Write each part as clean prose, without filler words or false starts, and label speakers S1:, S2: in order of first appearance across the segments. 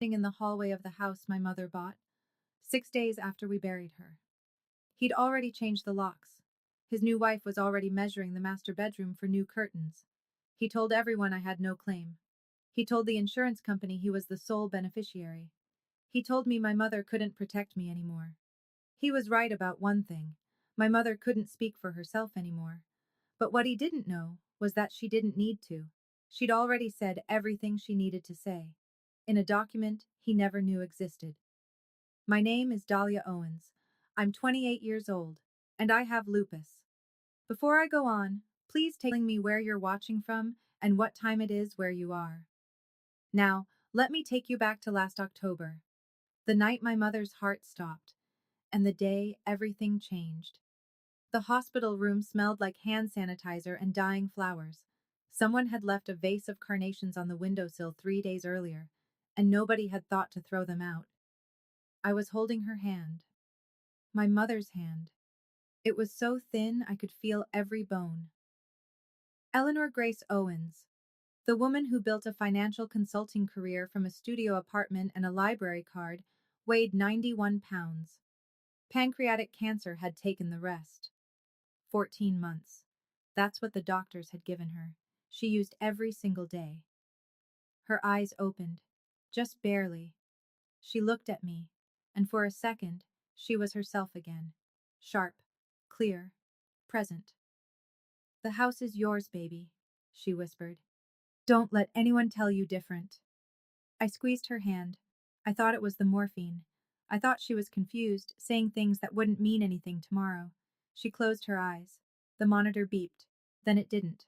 S1: in the hallway of the house my mother bought, 6 days after we buried her. He'd already changed the locks. His new wife was already measuring the master bedroom for new curtains. He told everyone I had no claim. He told the insurance company he was the sole beneficiary. He told me my mother couldn't protect me anymore. He was right about one thing. My mother couldn't speak for herself anymore. But what he didn't know was that she didn't need to. She'd already said everything she needed to say, in a document he never knew existed. My name is Dahlia Owens. I'm 28 years old, and I have lupus. Before I go on, please tell me where you're watching from and what time it is where you are. Now, let me take you back to last October, the night my mother's heart stopped, and the day everything changed. The hospital room smelled like hand sanitizer and dying flowers. Someone had left a vase of carnations on the windowsill 3 days earlier, and nobody had thought to throw them out. I was holding her hand. My mother's hand. It was so thin I could feel every bone. Eleanor Grace Owens, the woman who built a financial consulting career from a studio apartment and a library card, weighed 91 pounds. Pancreatic cancer had taken the rest. 14 months. That's what the doctors had given her. She used every single day. Her eyes opened, just barely. She looked at me, and for a second, she was herself again. Sharp, clear, present. "The house is yours, baby," she whispered. "Don't let anyone tell you different." I squeezed her hand. I thought it was the morphine. I thought she was confused, saying things that wouldn't mean anything tomorrow. She closed her eyes. The monitor beeped. Then it didn't.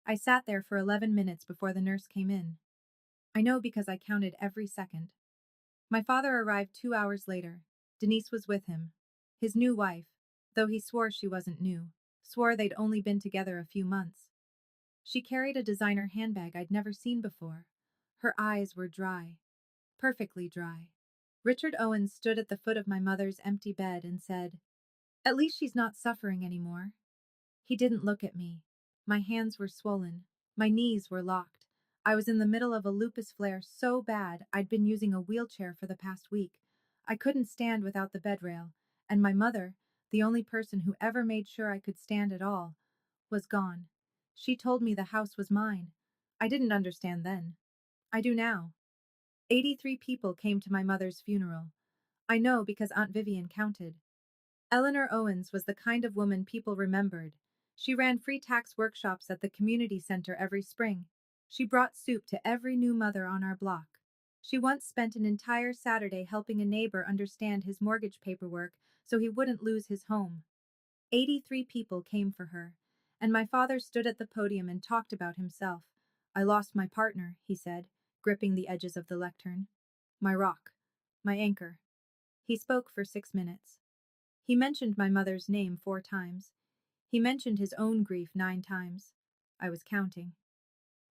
S1: I sat there for 11 minutes before the nurse came in. I know because I counted every second. My father arrived 2 hours later. Denise was with him. His new wife, though he swore she wasn't new, swore they'd only been together a few months. She carried a designer handbag I'd never seen before. Her eyes were dry. Perfectly dry. Richard Owens stood at the foot of my mother's empty bed and said, "At least she's not suffering anymore." He didn't look at me. My hands were swollen. My knees were locked. I was in the middle of a lupus flare so bad I'd been using a wheelchair for the past week. I couldn't stand without the bed rail, and my mother, the only person who ever made sure I could stand at all, was gone. She told me the house was mine. I didn't understand then. I do now. 83 people came to my mother's funeral. I know because Aunt Vivian counted. Eleanor Owens was the kind of woman people remembered. She ran free tax workshops at the community center every spring. She brought soup to every new mother on our block. She once spent an entire Saturday helping a neighbor understand his mortgage paperwork so he wouldn't lose his home. 83 people came for her, and my father stood at the podium and talked about himself. "I lost my partner," he said, gripping the edges of the lectern. "My rock. My anchor." He spoke for 6 minutes. He mentioned my mother's name 4 times. He mentioned his own grief 9 times. I was counting.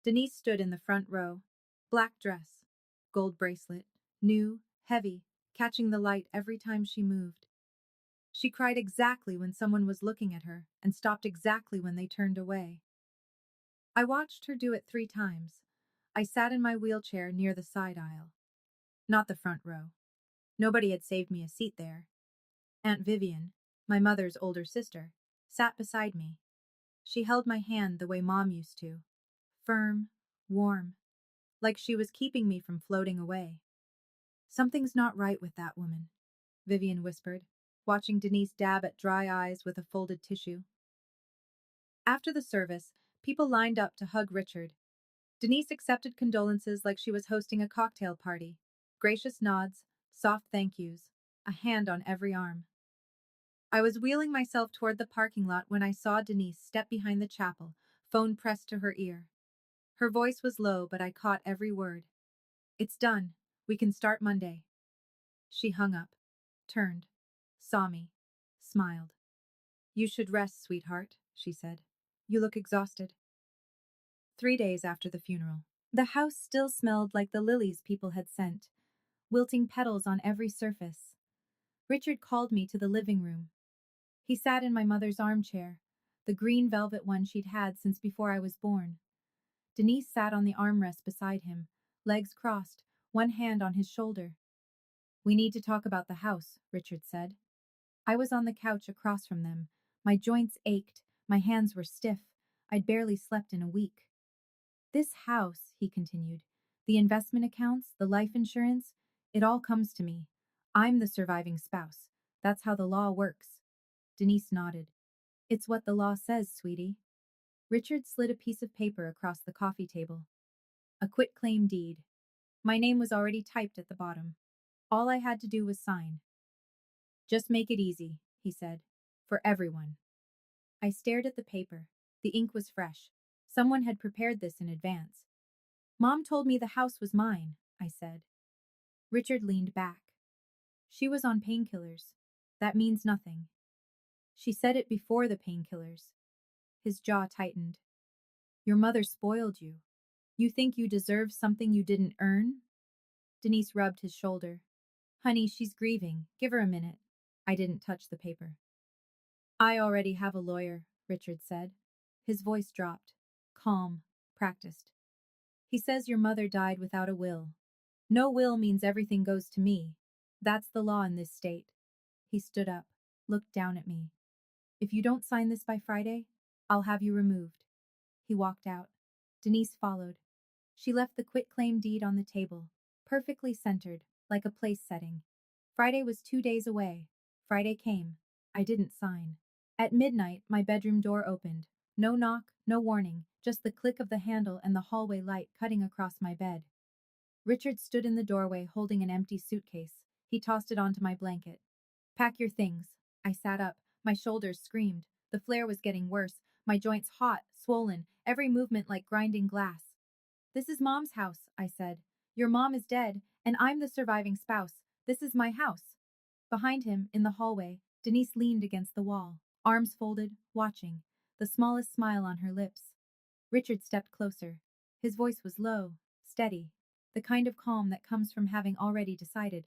S1: Denise stood in the front row. Black dress. Gold bracelet. New, heavy, catching the light every time she moved. She cried exactly when someone was looking at her and stopped exactly when they turned away. I watched her do it 3 times. I sat in my wheelchair near the side aisle. Not the front row. Nobody had saved me a seat there. Aunt Vivian, my mother's older sister, sat beside me. She held my hand the way Mom used to. Firm, warm, like she was keeping me from floating away. "Something's not right with that woman," Vivian whispered, watching Denise dab at dry eyes with a folded tissue. After the service, people lined up to hug Richard. Denise accepted condolences like she was hosting a cocktail party. Gracious nods, soft thank yous, a hand on every arm. I was wheeling myself toward the parking lot when I saw Denise step behind the chapel, phone pressed to her ear. Her voice was low, but I caught every word. "It's done. We can start Monday." She hung up, turned, saw me, smiled. "You should rest, sweetheart," she said. "You look exhausted." 3 days after the funeral, the house still smelled like the lilies people had sent, wilting petals on every surface. Richard called me to the living room. He sat in my mother's armchair, the green velvet one she'd had since before I was born. Denise sat on the armrest beside him, legs crossed, one hand on his shoulder. We need to talk about the house, Richard said. I was on the couch across from them. My joints ached, my hands were stiff. I'd barely slept in a week. This house, he continued, the investment accounts, the life insurance, it all comes to me. I'm the surviving spouse. That's how the law works. Denise nodded. It's what the law says, sweetie. Richard slid a piece of paper across the coffee table. A quitclaim deed. My name was already typed at the bottom. All I had to do was sign. Just make it easy, he said. For everyone. I stared at the paper. The ink was fresh. Someone had prepared this in advance. Mom told me the house was mine, I said. Richard leaned back. She was on painkillers. That means nothing. She said it before the painkillers. His jaw tightened. Your mother spoiled you. You think you deserve something you didn't earn? Denise rubbed his shoulder. Honey, she's grieving. Give her a minute. I didn't touch the paper. I already have a lawyer, Richard said. His voice dropped. Calm. Practiced. He says your mother died without a will. No will means everything goes to me. That's the law in this state. He stood up, looked down at me. If you don't sign this by Friday, I'll have you removed. He walked out. Denise followed. She left the quitclaim deed on the table, perfectly centered, like a place setting. Friday was 2 days away. Friday came. I didn't sign. At midnight, my bedroom door opened. No knock, no warning, just the click of the handle and the hallway light cutting across my bed. Richard stood in the doorway holding an empty suitcase. He tossed it onto my blanket. Pack your things. I sat up. My shoulders screamed. The flare was getting worse. My joints hot, swollen, every movement like grinding glass. This is Mom's house, I said. Your mom is dead, and I'm the surviving spouse. This is my house. Behind him, in the hallway, Denise leaned against the wall, arms folded, watching, the smallest smile on her lips. Richard stepped closer. His voice was low, steady, the kind of calm that comes from having already decided.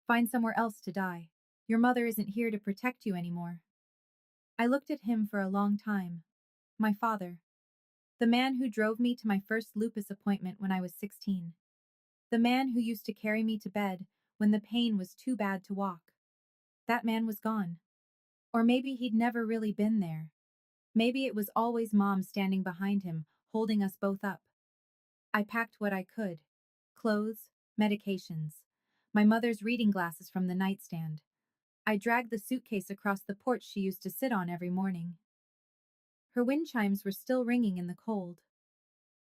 S1: Find somewhere else to die. Your mother isn't here to protect you anymore. I looked at him for a long time. My father. The man who drove me to my first lupus appointment when I was 16. The man who used to carry me to bed when the pain was too bad to walk. That man was gone. Or maybe he'd never really been there. Maybe it was always Mom standing behind him, holding us both up. I packed what I could. Clothes, medications, my mother's reading glasses from the nightstand. I dragged the suitcase across the porch she used to sit on every morning. Her wind chimes were still ringing in the cold.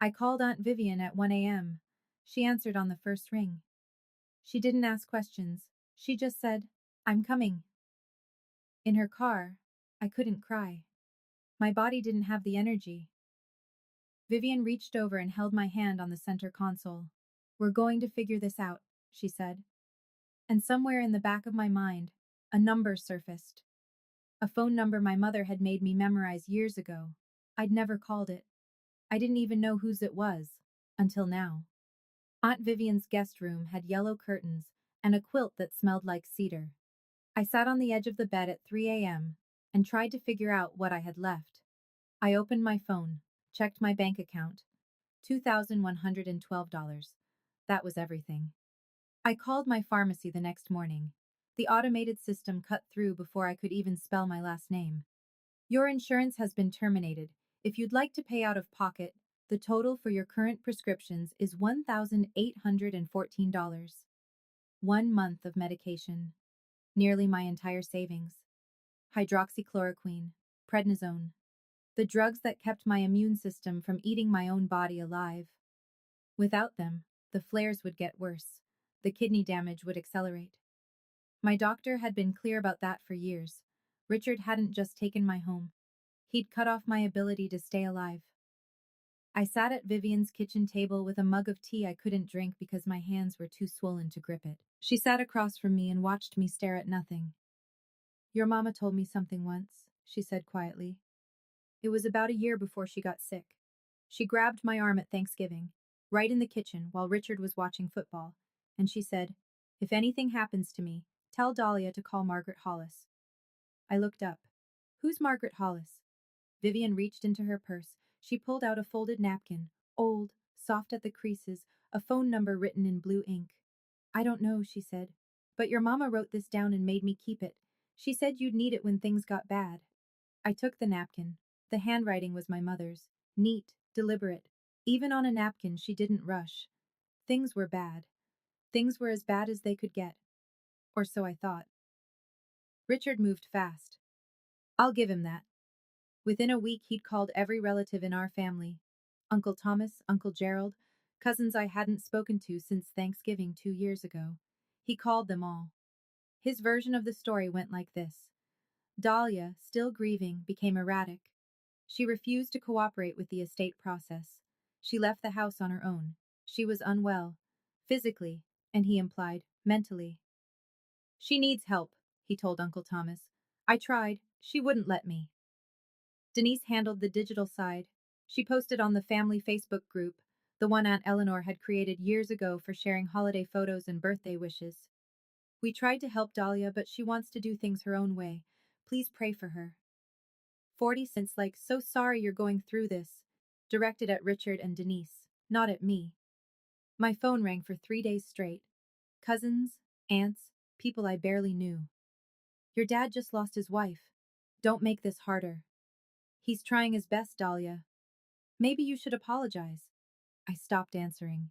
S1: I called Aunt Vivian at 1 a.m. She answered on the first ring. She didn't ask questions. She just said, I'm coming. In her car, I couldn't cry. My body didn't have the energy. Vivian reached over and held my hand on the center console. We're going to figure this out, she said. And somewhere in the back of my mind, a number surfaced. A phone number my mother had made me memorize years ago. I'd never called it. I didn't even know whose it was, until now. Aunt Vivian's guest room had yellow curtains and a quilt that smelled like cedar. I sat on the edge of the bed at 3 a.m. and tried to figure out what I had left. I opened my phone, checked my bank account. $2,112. That was everything. I called my pharmacy the next morning. The automated system cut through before I could even spell my last name. Your insurance has been terminated. If you'd like to pay out of pocket, the total for your current prescriptions is $1,814. 1 month of medication. Nearly my entire savings. Hydroxychloroquine, prednisone. The drugs that kept my immune system from eating my own body alive. Without them, the flares would get worse. The kidney damage would accelerate. My doctor had been clear about that for years. Richard hadn't just taken my home. He'd cut off my ability to stay alive. I sat at Vivian's kitchen table with a mug of tea I couldn't drink because my hands were too swollen to grip it. She sat across from me and watched me stare at nothing. Your mama told me something once, she said quietly. It was about a year before she got sick. She grabbed my arm at Thanksgiving, right in the kitchen while Richard was watching football, and she said, if anything happens to me, tell Dahlia to call Margaret Hollis. I looked up. Who's Margaret Hollis? Vivian reached into her purse. She pulled out a folded napkin, old, soft at the creases, a phone number written in blue ink. I don't know, she said. But your mama wrote this down and made me keep it. She said you'd need it when things got bad. I took the napkin. The handwriting was my mother's. Neat, deliberate. Even on a napkin, she didn't rush. Things were bad. Things were as bad as they could get. Or so I thought. Richard moved fast. I'll give him that. Within a week, he'd called every relative in our family. Uncle Thomas, Uncle Gerald, cousins I hadn't spoken to since Thanksgiving 2 years ago. He called them all. His version of the story went like this. Dahlia, still grieving, became erratic. She refused to cooperate with the estate process. She left the house on her own. She was unwell, physically, and he implied, mentally. She needs help, he told Uncle Thomas. I tried. She wouldn't let me. Denise handled the digital side. She posted on the family Facebook group, the one Aunt Eleanor had created years ago for sharing holiday photos and birthday wishes. We tried to help Dahlia, but she wants to do things her own way. Please pray for her. 40 cents like, so sorry you're going through this. Directed at Richard and Denise, not at me. My phone rang for 3 days straight. Cousins, aunts, people I barely knew. Your dad just lost his wife. Don't make this harder. He's trying his best, Dahlia. Maybe you should apologize. I stopped answering.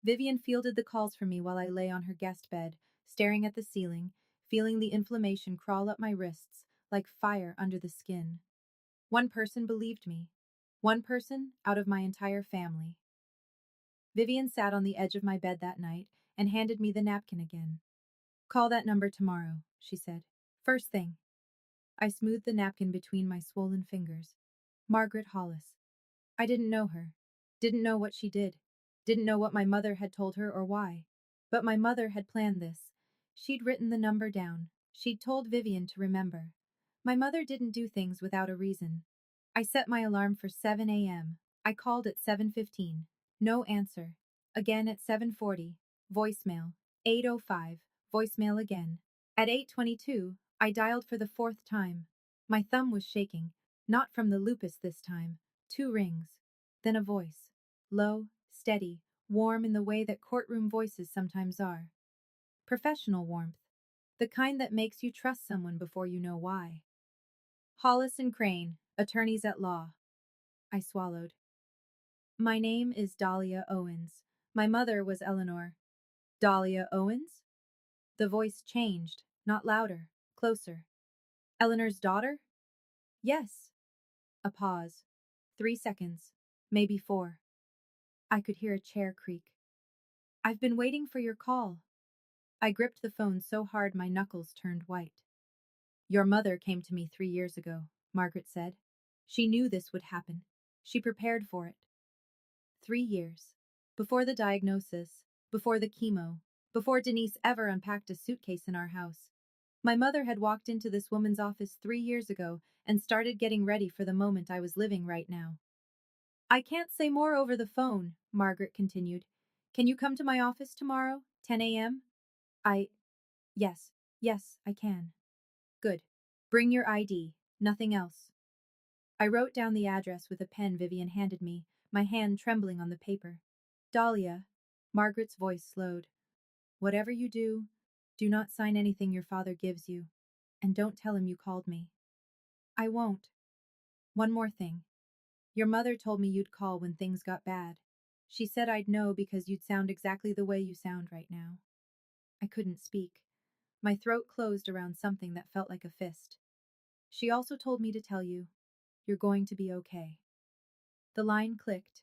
S1: Vivian fielded the calls for me while I lay on her guest bed, staring at the ceiling, feeling the inflammation crawl up my wrists, like fire under the skin. One person believed me. One person out of my entire family. Vivian sat on the edge of my bed that night and handed me the napkin again. Call that number tomorrow, she said. First thing. I smoothed the napkin between my swollen fingers. Margaret Hollis. I didn't know her. Didn't know what she did. Didn't know what my mother had told her or why. But my mother had planned this. She'd written the number down. She'd told Vivian to remember. My mother didn't do things without a reason. I set my alarm for 7 a.m. I called at 7:15. No answer. Again at 7:40. Voicemail. 8:05. Voicemail again. At 8:22, I dialed for the fourth time. My thumb was shaking. Not from the lupus this time. 2 rings. Then a voice. Low, steady, warm in the way that courtroom voices sometimes are. Professional warmth. The kind that makes you trust someone before you know why. Hollis and Crane, attorneys at law. I swallowed. My name is Dahlia Owens. My mother was Eleanor. Dahlia Owens? The voice changed, not louder, closer. Eleanor's daughter? Yes. A pause. 3 seconds. Maybe 4. I could hear a chair creak. I've been waiting for your call. I gripped the phone so hard my knuckles turned white. Your mother came to me 3 years ago, Margaret said. She knew this would happen. She prepared for it. 3 years. Before the diagnosis, before the chemo, before Denise ever unpacked a suitcase in our house. My mother had walked into this woman's office 3 years ago and started getting ready for the moment I was living right now. I can't say more over the phone, Margaret continued. Can you come to my office tomorrow, 10 a.m.? Yes, I can. Good. Bring your ID, nothing else. I wrote down the address with a pen Vivian handed me, my hand trembling on the paper. Dahlia, Margaret's voice slowed. Whatever you do, do not sign anything your father gives you, and don't tell him you called me. I won't. One more thing. Your mother told me you'd call when things got bad. She said I'd know because you'd sound exactly the way you sound right now. I couldn't speak. My throat closed around something that felt like a fist. She also told me to tell you, you're going to be okay. The line clicked.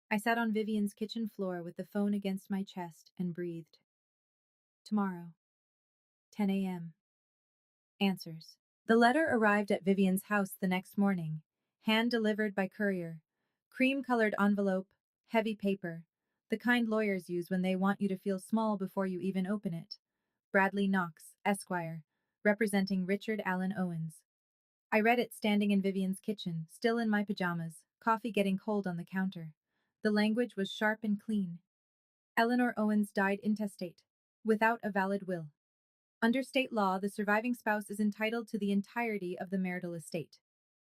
S1: I sat on Vivian's kitchen floor with the phone against my chest and breathed. Tomorrow. 10 a.m. Answers. The letter arrived at Vivian's house the next morning, hand-delivered by courier. Cream-colored envelope, heavy paper, the kind lawyers use when they want you to feel small before you even open it. Bradley Knox, Esquire, representing Richard Allen Owens. I read it standing in Vivian's kitchen, still in my pajamas, coffee getting cold on the counter. The language was sharp and clean. Eleanor Owens died intestate, without a valid will. Under state law, the surviving spouse is entitled to the entirety of the marital estate.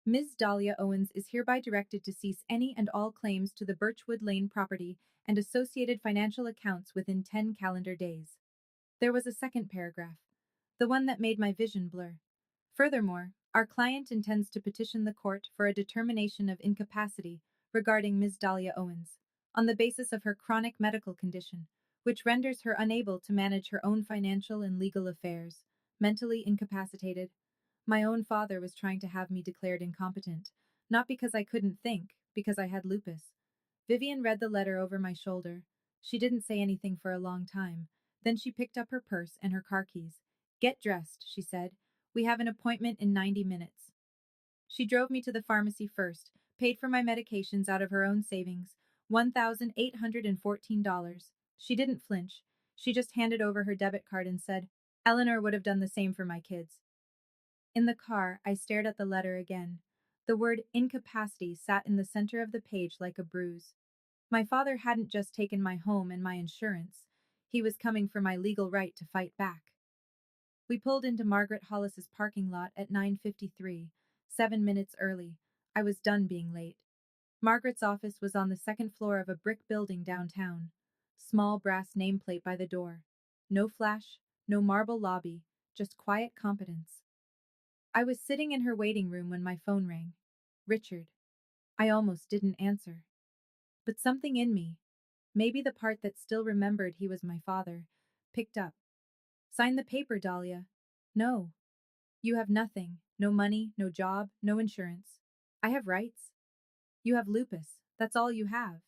S1: Ms. Dahlia Owens is hereby directed to cease any and all claims to the Birchwood Lane property and associated financial accounts within 10 calendar days. There was a second paragraph, the one that made my vision blur. Furthermore, our client intends to petition the court for a determination of incapacity regarding Ms. Dahlia Owens, on the basis of her chronic medical condition, which renders her unable to manage her own financial and legal affairs, mentally incapacitated. My own father was trying to have me declared incompetent, not because I couldn't think, because I had lupus. Vivian read the letter over my shoulder. She didn't say anything for a long time. Then she picked up her purse and her car keys. Get dressed, she said. We have an appointment in 90 minutes. She drove me to the pharmacy first, paid for my medications out of her own savings, $1,814. She didn't flinch. She just handed over her debit card and said, Eleanor would have done the same for my kids. In the car, I stared at the letter again. The word incapacity sat in the center of the page like a bruise. My father hadn't just taken my home and my insurance. He was coming for my legal right to fight back. We pulled into Margaret Hollis's parking lot at 9:53, 7 minutes early. I was done being late. Margaret's office was on the second floor of a brick building downtown. Small brass nameplate by the door. No flash, no marble lobby, just quiet competence. I was sitting in her waiting room when my phone rang. Richard. I almost didn't answer. But something in me, maybe the part that still remembered he was my father, picked up. Sign the paper, Dahlia. No. You have nothing. No money, no job, no insurance. I have rights. You have lupus. That's all you have.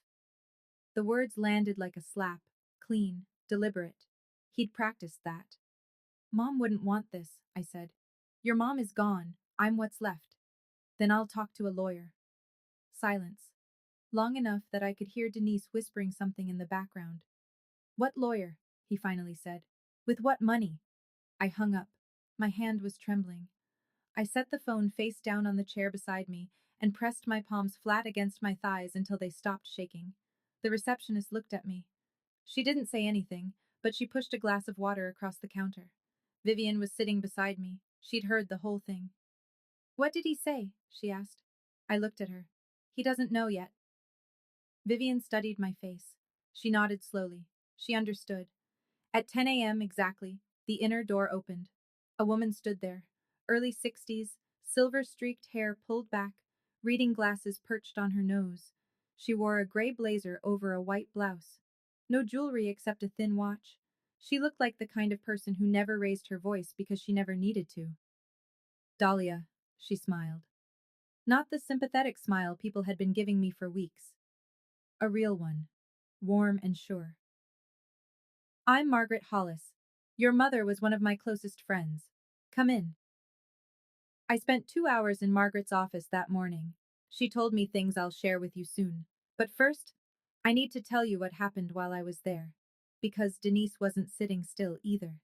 S1: The words landed like a slap, clean, deliberate. He'd practiced that. Mom wouldn't want this, I said. Your mom is gone. I'm what's left. Then I'll talk to a lawyer. Silence. Long enough that I could hear Denise whispering something in the background. What lawyer? He finally said. With what money? I hung up. My hand was trembling. I set the phone face down on the chair beside me and pressed my palms flat against my thighs until they stopped shaking. The receptionist looked at me. She didn't say anything, but she pushed a glass of water across the counter. Vivian was sitting beside me. She'd heard the whole thing. What did he say? She asked. I looked at her. He doesn't know yet. Vivian studied my face. She nodded slowly. She understood. At 10 a.m. exactly, the inner door opened. A woman stood there, early 60s, silver-streaked hair pulled back, reading glasses perched on her nose. She wore a gray blazer over a white blouse. No jewelry except a thin watch. She looked like the kind of person who never raised her voice because she never needed to. Dahlia, she smiled. Not the sympathetic smile people had been giving me for weeks. A real one, warm and sure. I'm Margaret Hollis. Your mother was one of my closest friends. Come in. I spent 2 hours in Margaret's office that morning. She told me things I'll share with you soon. But first, I need to tell you what happened while I was there. Because Denise wasn't sitting still either.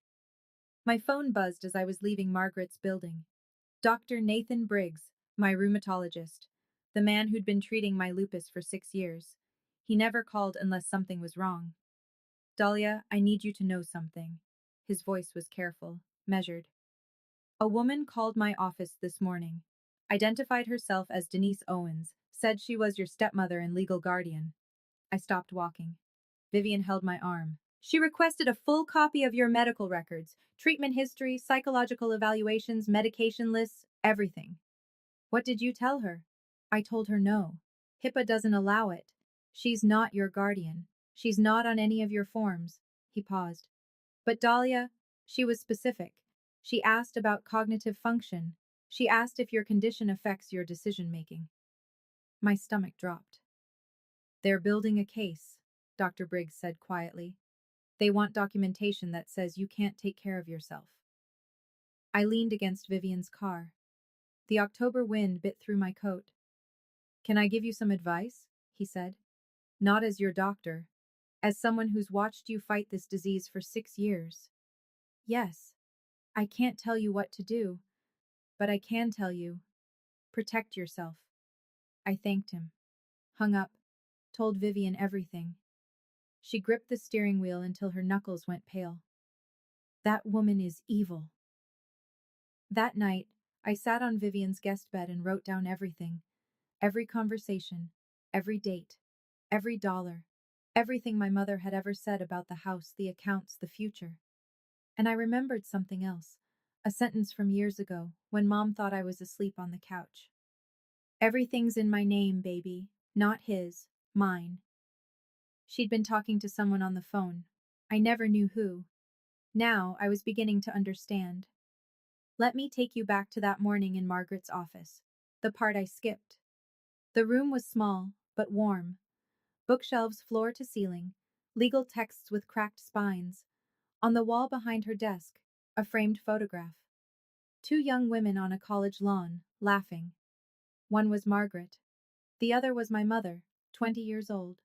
S1: My phone buzzed as I was leaving Margaret's building. Dr. Nathan Briggs, my rheumatologist. The man who'd been treating my lupus for 6 years. He never called unless something was wrong. Dahlia, I need you to know something. His voice was careful, measured. A woman called my office this morning. Identified herself as Denise Owens, said she was your stepmother and legal guardian. I stopped walking. Vivian held my arm. She requested a full copy of your medical records, treatment history, psychological evaluations, medication lists, everything. What did you tell her? I told her no. HIPAA doesn't allow it. She's not your guardian. She's not on any of your forms. He paused. But Dahlia, she was specific. She asked about cognitive function. She asked if your condition affects your decision-making. My stomach dropped. They're building a case, Dr. Briggs said quietly. They want documentation that says you can't take care of yourself. I leaned against Vivian's car. The October wind bit through my coat. Can I give you some advice? He said. Not as your doctor. As someone who's watched you fight this disease for 6 years. Yes. I can't tell you what to do, but I can tell you. Protect yourself. I thanked him. Hung up. Told Vivian everything. She gripped the steering wheel until her knuckles went pale. That woman is evil. That night, I sat on Vivian's guest bed and wrote down everything. Every conversation, every date, every dollar, everything my mother had ever said about the house, the accounts, the future. And I remembered something else, a sentence from years ago, when Mom thought I was asleep on the couch. Everything's in my name, baby, not his, mine. She'd been talking to someone on the phone. I never knew who. Now I was beginning to understand. Let me take you back to that morning in Margaret's office, the part I skipped. The room was small, but warm. Bookshelves floor to ceiling, legal texts with cracked spines. On the wall behind her desk, a framed photograph. Two young women on a college lawn, laughing. One was Margaret. The other was my mother, 20 years old,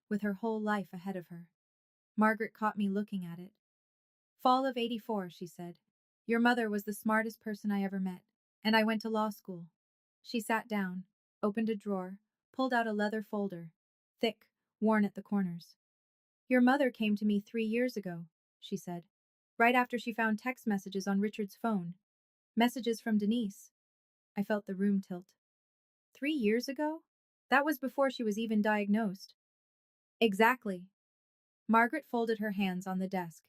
S1: with her whole life ahead of her. Margaret caught me looking at it. Fall of '84, she said. Your mother was the smartest person I ever met, and I went to law school. She sat down, opened a drawer, pulled out a leather folder, thick, worn at the corners. Your mother came to me 3 years ago, she said, right after she found text messages on Richard's phone. Messages from Denise. I felt the room tilt. 3 years ago? That was before she was even diagnosed. Exactly. Margaret folded her hands on the desk.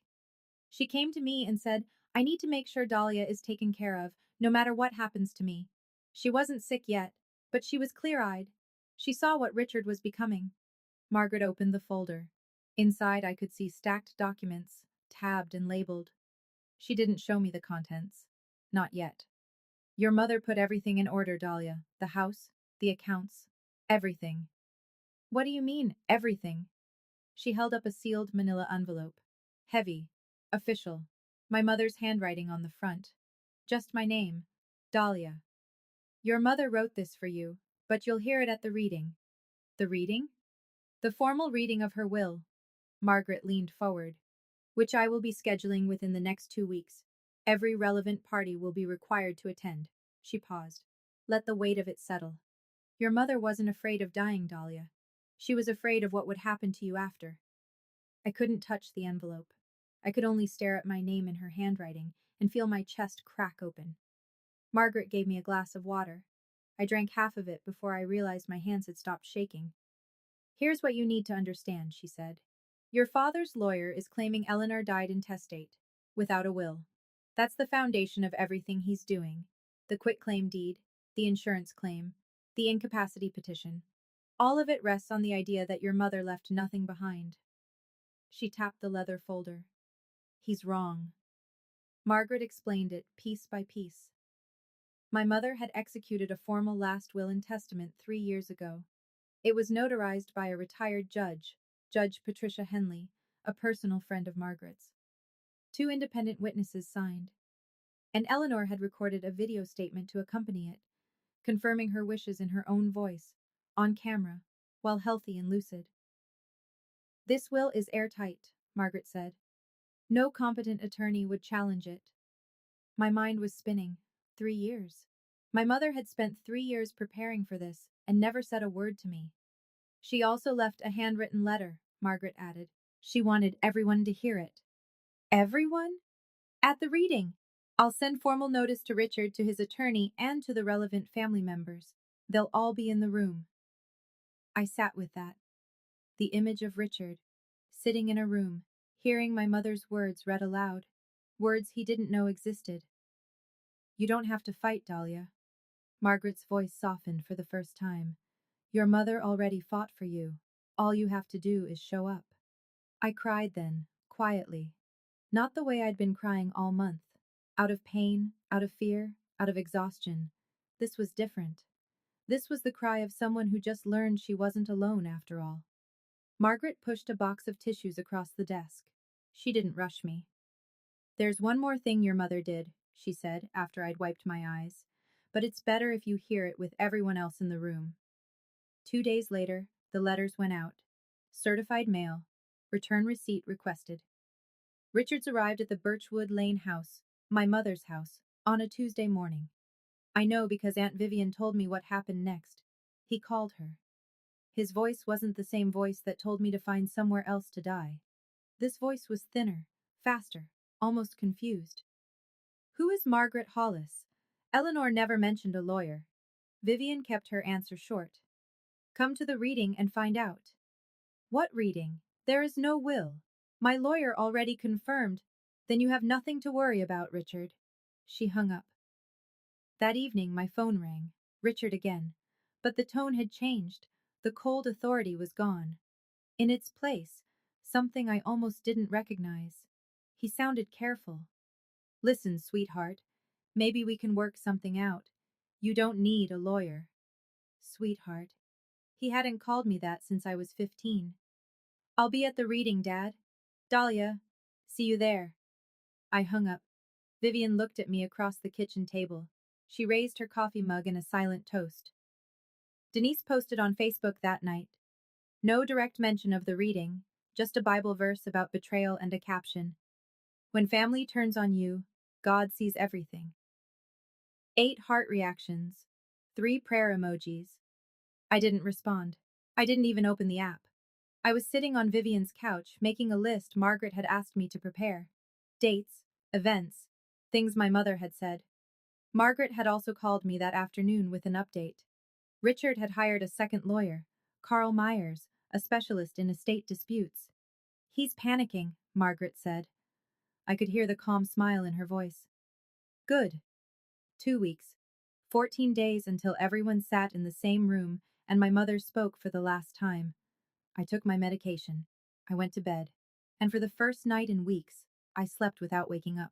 S1: She came to me and said, I need to make sure Dahlia is taken care of, no matter what happens to me. She wasn't sick yet, but she was clear-eyed. She saw what Richard was becoming. Margaret opened the folder. Inside I could see stacked documents, tabbed and labeled. She didn't show me the contents. Not yet. Your mother put everything in order, Dahlia. The house, the accounts, everything. What do you mean, everything? She held up a sealed manila envelope. Heavy. Official. My mother's handwriting on the front. Just my name. Dahlia. Your mother wrote this for you, but you'll hear it at the reading. The reading? The formal reading of her will. Margaret leaned forward. Which I will be scheduling within the next 2 weeks. Every relevant party will be required to attend. She paused. Let the weight of it settle. Your mother wasn't afraid of dying, Dahlia. She was afraid of what would happen to you after. I couldn't touch the envelope. I could only stare at my name in her handwriting and feel my chest crack open. Margaret gave me a glass of water. I drank half of it before I realized my hands had stopped shaking. Here's what you need to understand, she said. Your father's lawyer is claiming Eleanor died intestate, without a will. That's the foundation of everything he's doing. The quitclaim deed, the insurance claim, the incapacity petition. All of it rests on the idea that your mother left nothing behind. She tapped the leather folder. He's wrong. Margaret explained it piece by piece. My mother had executed a formal last will and testament 3 years ago. It was notarized by a retired judge, Judge Patricia Henley, a personal friend of Margaret's. 2 independent witnesses signed. And Eleanor had recorded a video statement to accompany it, confirming her wishes in her own voice, on camera, while healthy and lucid. This will is airtight, Margaret said. No competent attorney would challenge it. My mind was spinning. 3 years. My mother had spent 3 years preparing for this and never said a word to me. She also left a handwritten letter, Margaret added. She wanted everyone to hear it. Everyone? At the reading. I'll send formal notice to Richard, to his attorney, and to the relevant family members. They'll all be in the room. I sat with that. The image of Richard, sitting in a room, hearing my mother's words read aloud, words he didn't know existed. You don't have to fight, Dahlia. Margaret's voice softened for the first time. Your mother already fought for you. All you have to do is show up. I cried then, quietly. Not the way I'd been crying all month. Out of pain, out of fear, out of exhaustion. This was different. This was the cry of someone who just learned she wasn't alone after all. Margaret pushed a box of tissues across the desk. She didn't rush me. There's one more thing your mother did, she said after I'd wiped my eyes, but it's better if you hear it with everyone else in the room. 2 days later, the letters went out. Certified mail. Return receipt requested. Richards arrived at the Birchwood Lane house, my mother's house, on a Tuesday morning. I know because Aunt Vivian told me what happened next. He called her. His voice wasn't the same voice that told me to find somewhere else to die. This voice was thinner, faster, almost confused. Who is Margaret Hollis? Eleanor never mentioned a lawyer. Vivian kept her answer short. Come to the reading and find out. What reading? There is no will. My lawyer already confirmed. Then you have nothing to worry about, Richard. She hung up. That evening my phone rang. Richard again. But the tone had changed. The cold authority was gone. In its place, something I almost didn't recognize. He sounded careful. Listen, sweetheart. Maybe we can work something out. You don't need a lawyer. Sweetheart. He hadn't called me that since I was 15. I'll be at the reading, Dad. Dahlia. See you there. I hung up. Vivian looked at me across the kitchen table. She raised her coffee mug in a silent toast. Denise posted on Facebook that night. No direct mention of the reading, just a Bible verse about betrayal and a caption. When family turns on you, God sees everything. 8 heart reactions. 3 prayer emojis. I didn't respond. I didn't even open the app. I was sitting on Vivian's couch, making a list Margaret had asked me to prepare. Dates, events, things my mother had said. Margaret had also called me that afternoon with an update. Richard had hired a second lawyer, Carl Myers, a specialist in estate disputes. He's panicking, Margaret said. I could hear the calm smile in her voice. Good. 2 weeks. 14 days until everyone sat in the same room and my mother spoke for the last time. I took my medication. I went to bed. And for the first night in weeks, I slept without waking up.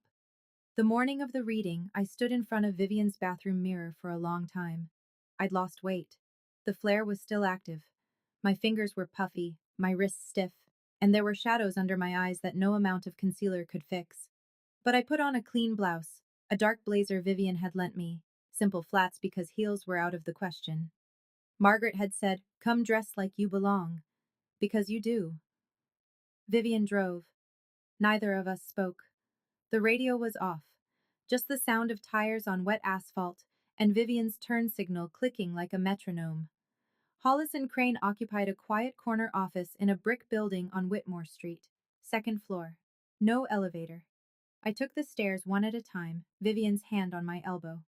S1: The morning of the reading, I stood in front of Vivian's bathroom mirror for a long time. I'd lost weight. The flare was still active. My fingers were puffy, my wrists stiff, and there were shadows under my eyes that no amount of concealer could fix. But I put on a clean blouse, a dark blazer Vivian had lent me, simple flats because heels were out of the question. Margaret had said, "Come dressed like you belong." Because you do. Vivian drove. Neither of us spoke. The radio was off. Just the sound of tires on wet asphalt and Vivian's turn signal clicking like a metronome. Hollis and Crane occupied a quiet corner office in a brick building on Whitmore Street, 2nd floor. No elevator. I took the stairs one at a time, Vivian's hand on my elbow.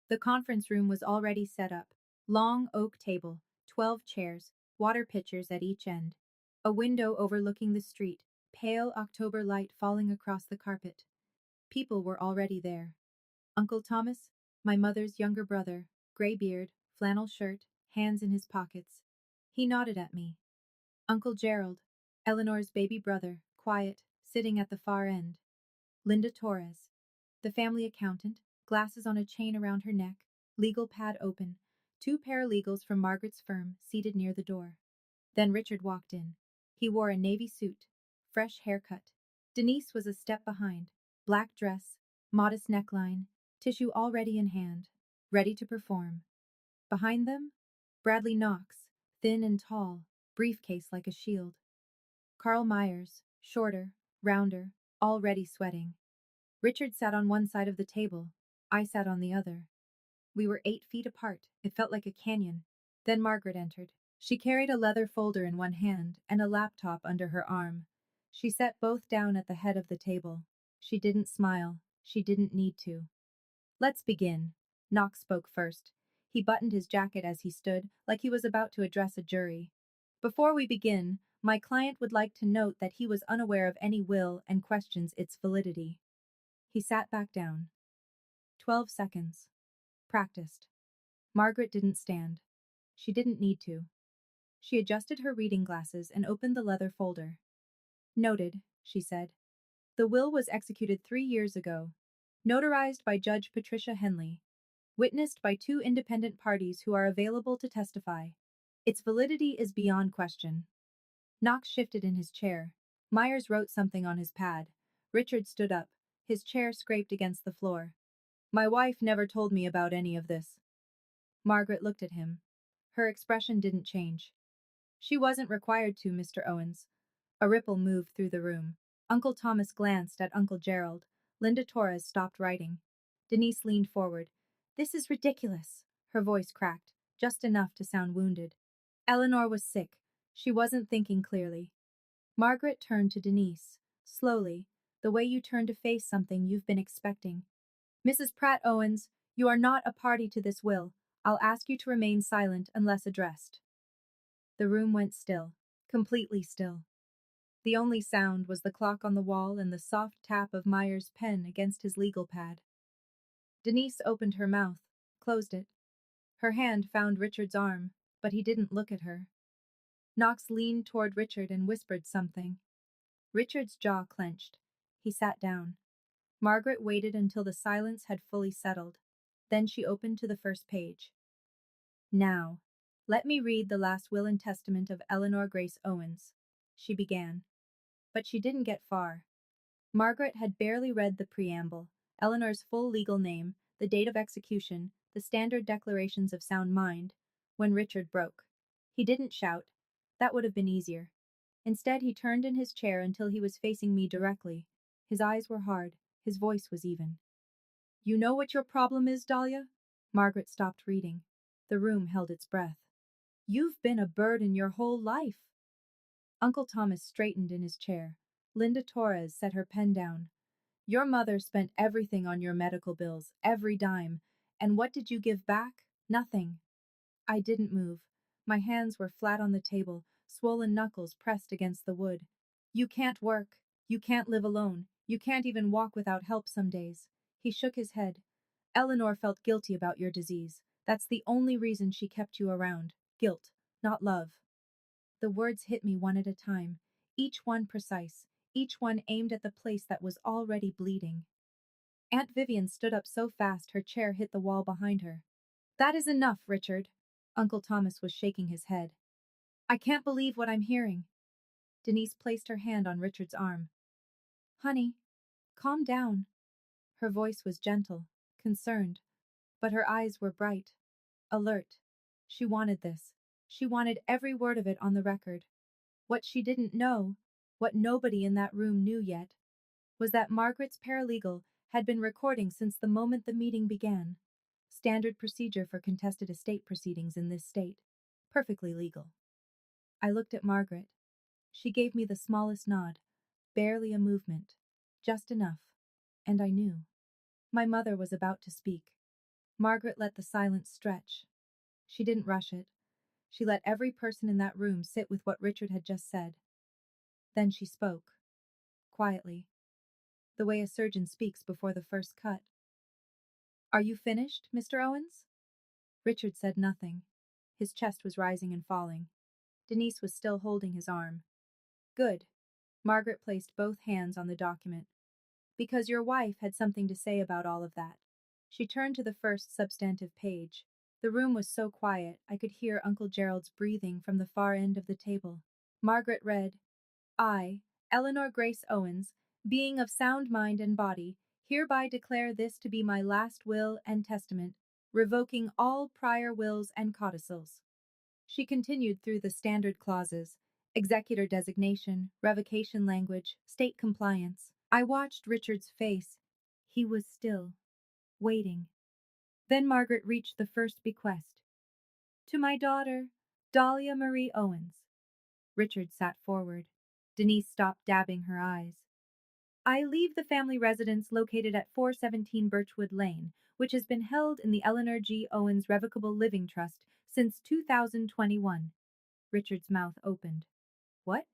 S1: The conference room was already set up. Long oak table, 12 chairs, water pitchers at each end. A window overlooking the street, pale October light falling across the carpet. People were already there. Uncle Thomas, my mother's younger brother, gray beard, flannel shirt, hands in his pockets. He nodded at me. Uncle Gerald, Eleanor's baby brother, quiet, sitting at the far end. Linda Torres, the family accountant, glasses on a chain around her neck, legal pad open, 2 paralegals from Margaret's firm seated near the door. Then Richard walked in. He wore a navy suit, fresh haircut. Denise was a step behind, black dress, modest neckline, tissue already in hand, ready to perform. Behind them, Bradley Knox, thin and tall, briefcase like a shield. Carl Myers, shorter, rounder, already sweating. Richard sat on one side of the table. I sat on the other. We were 8 feet apart. It felt like a canyon. Then Margaret entered. She carried a leather folder in one hand and a laptop under her arm. She sat both down at the head of the table. She didn't smile. She didn't need to. Let's begin. Knox spoke first. He buttoned his jacket as he stood, like he was about to address a jury. Before we begin, my client would like to note that he was unaware of any will and questions its validity. He sat back down. 12 seconds. Practiced. Margaret didn't stand. She didn't need to. She adjusted her reading glasses and opened the leather folder. Noted, she said. The will was executed 3 years ago. Notarized by Judge Patricia Henley. Witnessed by 2 independent parties who are available to testify. Its validity is beyond question. Knox shifted in his chair. Myers wrote something on his pad. Richard stood up. His chair scraped against the floor. My wife never told me about any of this. Margaret looked at him. Her expression didn't change. She wasn't required to, Mr. Owens. A ripple moved through the room. Uncle Thomas glanced at Uncle Gerald. Linda Torres stopped writing. Denise leaned forward. This is ridiculous. Her voice cracked, just enough to sound wounded. Eleanor was sick. She wasn't thinking clearly. Margaret turned to Denise, slowly, the way you turn to face something you've been expecting. Mrs. Pratt Owens, You are not a party to this will. I'll ask you to remain silent unless addressed. The room went still, completely still. The only sound was the clock on the wall and the soft tap of Meyer's pen against his legal pad. Denise opened her mouth, closed it. Her hand found Richard's arm, but he didn't look at her. Knox leaned toward Richard and whispered something. Richard's jaw clenched. He sat down. Margaret waited until the silence had fully settled. Then she opened to the first page. Now, let me read the last will and testament of Eleanor Grace Owens, she began. But she didn't get far. Margaret had barely read the preamble, Eleanor's full legal name, the date of execution, the standard declarations of sound mind, when Richard broke. He didn't shout. That would have been easier. Instead, he turned in his chair until he was facing me directly. His eyes were hard, his voice was even. You know what your problem is, Dahlia? Margaret stopped reading. The room held its breath. You've been a burden your whole life. Uncle Thomas straightened in his chair. Linda Torres set her pen down. Your mother spent everything on your medical bills, every dime. And what did you give back? Nothing. I didn't move. My hands were flat on the table, swollen knuckles pressed against the wood. You can't work. You can't live alone. You can't even walk without help some days. He shook his head. Eleanor felt guilty about your disease. That's the only reason she kept you around. Guilt, not love. The words hit me one at a time, each one precise, each one aimed at the place that was already bleeding. Aunt Vivian stood up so fast her chair hit the wall behind her. That is enough, Richard. Uncle Thomas was shaking his head. I can't believe what I'm hearing. Denise placed her hand on Richard's arm. Honey, calm down. Her voice was gentle, concerned, but her eyes were bright, alert. She wanted this. She wanted every word of it on the record. What she didn't know, what nobody in that room knew yet, was that Margaret's paralegal had been recording since the moment the meeting began. Standard procedure for contested estate proceedings in this state. Perfectly legal. I looked at Margaret. She gave me the smallest nod, barely a movement, just enough, and I knew. My mother was about to speak. Margaret let the silence stretch. She didn't rush it. She let every person in that room sit with what Richard had just said. Then she spoke, quietly, the way a surgeon speaks before the first cut. Are you finished, Mr. Owens? Richard said nothing. His chest was rising and falling. Denise was still holding his arm. Good. Margaret placed both hands on the document. Because your wife had something to say about all of that. She turned to the first substantive page. The room was so quiet I could hear Uncle Gerald's breathing from the far end of the table. Margaret read, I, Eleanor Grace Owens, being of sound mind and body, hereby declare this to be my last will and testament, revoking all prior wills and codicils. She continued through the standard clauses, executor designation, revocation language, state compliance. I watched Richard's face. He was still, waiting. Then Margaret reached the first bequest. To my daughter, Dahlia Marie Owens. Richard sat forward. Denise stopped dabbing her eyes. I leave the family residence located at 417 Birchwood Lane, which has been held in the Eleanor G. Owens Revocable Living Trust since 2021. Richard's mouth opened. What?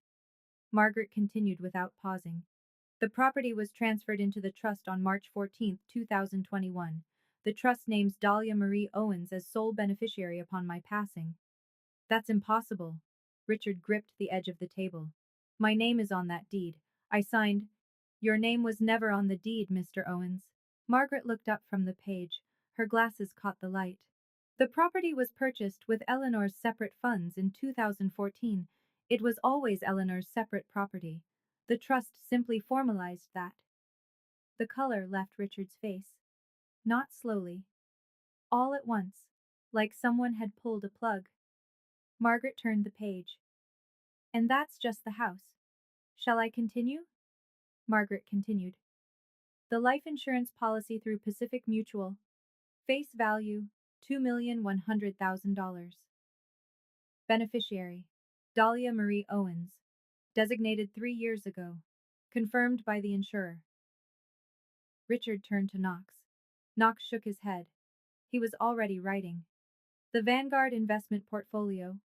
S1: Margaret continued without pausing. The property was transferred into the trust on March 14, 2021. The trust names Dahlia Marie Owens as sole beneficiary upon my passing. That's impossible. Richard gripped the edge of the table. My name is on that deed. I signed. Your name was never on the deed, Mr. Owens. Margaret looked up from the page. Her glasses caught the light. The property was purchased with Eleanor's separate funds in 2014. It was always Eleanor's separate property. The trust simply formalized that. The color left Richard's face. Not slowly. All at once, like someone had pulled a plug. Margaret turned the page. And that's just the house. Shall I continue? Margaret continued. The life insurance policy through Pacific Mutual. Face value, $2,100,000. Beneficiary, Dahlia Marie Owens. Designated 3 years ago. Confirmed by the insurer. Richard turned to Knox. Knox shook his head. He was already writing. The Vanguard investment portfolio,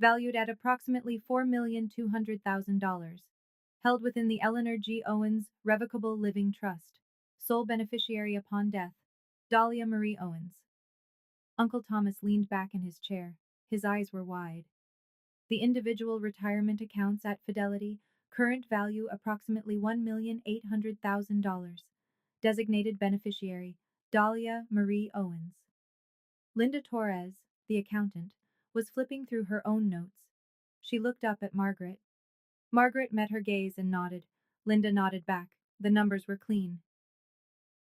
S1: valued at approximately $4,200,000, held within the Eleanor G. Owens Revocable Living Trust, sole beneficiary upon death, Dahlia Marie Owens. Uncle Thomas leaned back in his chair. His eyes were wide. The individual retirement accounts at Fidelity, current value approximately $1,800,000. Designated beneficiary, Dahlia Marie Owens. Linda Torres, the accountant, was flipping through her own notes. She looked up at Margaret. Margaret met her gaze and nodded. Linda nodded back. The numbers were clean.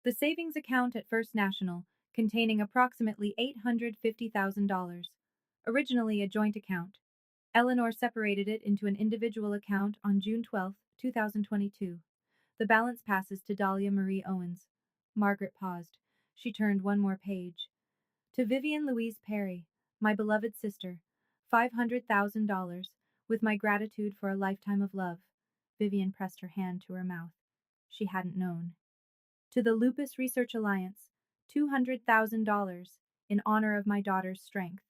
S1: The savings account at First National, containing approximately $850,000. Originally a joint account. Eleanor separated it into an individual account on June 12, 2022. The balance passes to Dahlia Marie Owens. Margaret paused. She turned one more page. To Vivian Louise Perry, my beloved sister, $500,000, with my gratitude for a lifetime of love. Vivian pressed her hand to her mouth. She hadn't known. To the Lupus Research Alliance, $200,000, in honor of my daughter's strength.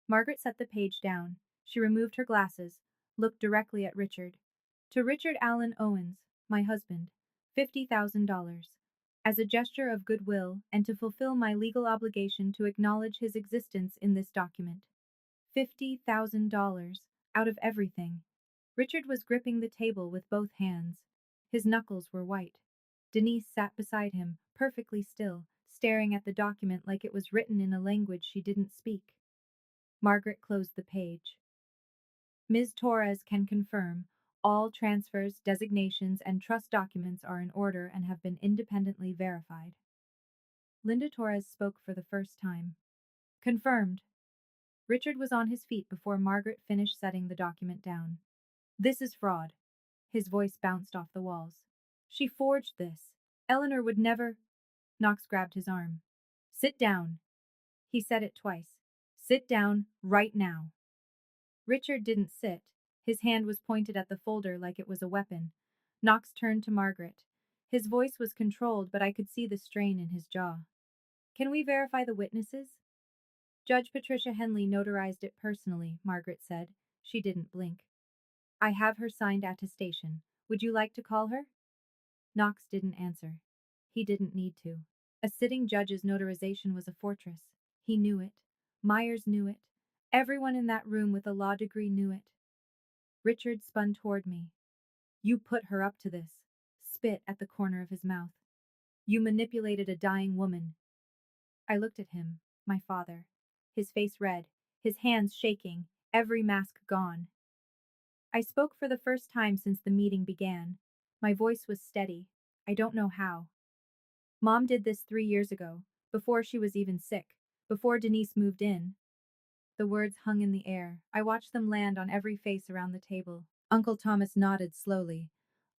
S1: Margaret set the page down. She removed her glasses, looked directly at Richard. To Richard Allen Owens, my husband, $50,000. As a gesture of goodwill and to fulfill my legal obligation to acknowledge his existence in this document. $50,000, out of everything. Richard was gripping the table with both hands. His knuckles were white. Denise sat beside him, perfectly still, staring at the document like it was written in a language she didn't speak. Margaret closed the page. Ms. Torres can confirm all transfers, designations, and trust documents are in order and have been independently verified. Linda Torres spoke for the first time. Confirmed. Richard was on his feet before Margaret finished setting the document down. This is fraud. His voice bounced off the walls. She forged this. Eleanor would never. Knox grabbed his arm. Sit down. He said it twice. Sit down, right now. Richard didn't sit. His hand was pointed at the folder like it was a weapon. Knox turned to Margaret. His voice was controlled, but I could see the strain in his jaw. Can we verify the witnesses? Judge Patricia Henley notarized it personally, Margaret said. She didn't blink. I have her signed attestation. Would you like to call her? Knox didn't answer. He didn't need to. A sitting judge's notarization was a fortress. He knew it. Myers knew it. Everyone in that room with a law degree knew it. Richard spun toward me. You put her up to this. Spit at the corner of his mouth. You manipulated a dying woman. I looked at him, my father. His face red, his hands shaking, every mask gone. I spoke for the first time since the meeting began. My voice was steady. I don't know how. Mom did this 3 years ago, before she was even sick, before Denise moved in. The words hung in the air. I watched them land on every face around the table. Uncle Thomas nodded slowly.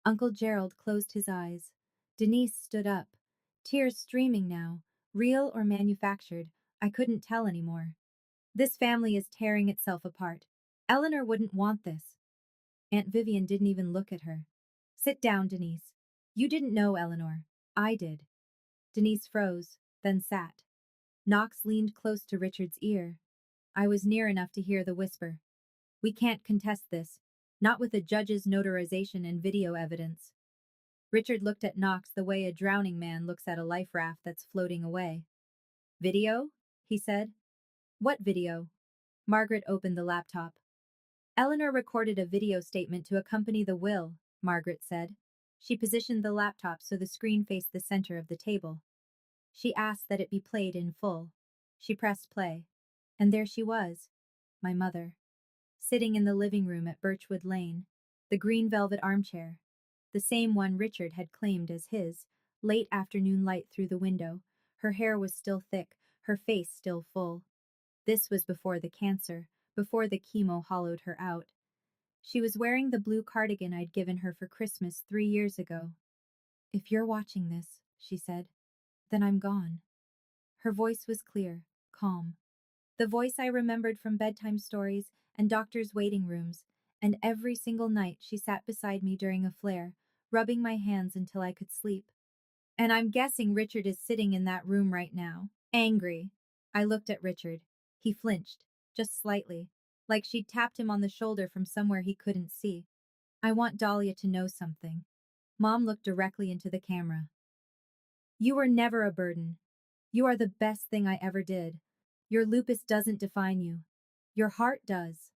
S1: Uncle Gerald closed his eyes. Denise stood up, tears streaming now, real or manufactured. I couldn't tell anymore. This family is tearing itself apart. Eleanor wouldn't want this. Aunt Vivian didn't even look at her. Sit down, Denise. You didn't know Eleanor. I did. Denise froze, then sat. Knox leaned close to Richard's ear. I was near enough to hear the whisper. We can't contest this, not with a judge's notarization and video evidence. Richard looked at Knox the way a drowning man looks at a life raft that's floating away. Video? He said. What video? Margaret opened the laptop. Eleanor recorded a video statement to accompany the will, Margaret said. She positioned the laptop so the screen faced the center of the table. She asked that it be played in full. She pressed play. And there she was, my mother, sitting in the living room at Birchwood Lane, the green velvet armchair, the same one Richard had claimed as his, late afternoon light through the window. Her hair was still thick, her face still full. This was before the cancer, before the chemo hollowed her out. She was wearing the blue cardigan I'd given her for Christmas 3 years ago. If you're watching this, she said, then I'm gone. Her voice was clear, calm. The voice I remembered from bedtime stories and doctors' waiting rooms, and every single night she sat beside me during a flare, rubbing my hands until I could sleep. And I'm guessing Richard is sitting in that room right now, angry, I looked at Richard. He flinched, just slightly, like she'd tapped him on the shoulder from somewhere he couldn't see. I want Dahlia to know something. Mom looked directly into the camera. You were never a burden. You are the best thing I ever did. Your lupus doesn't define you. Your heart does.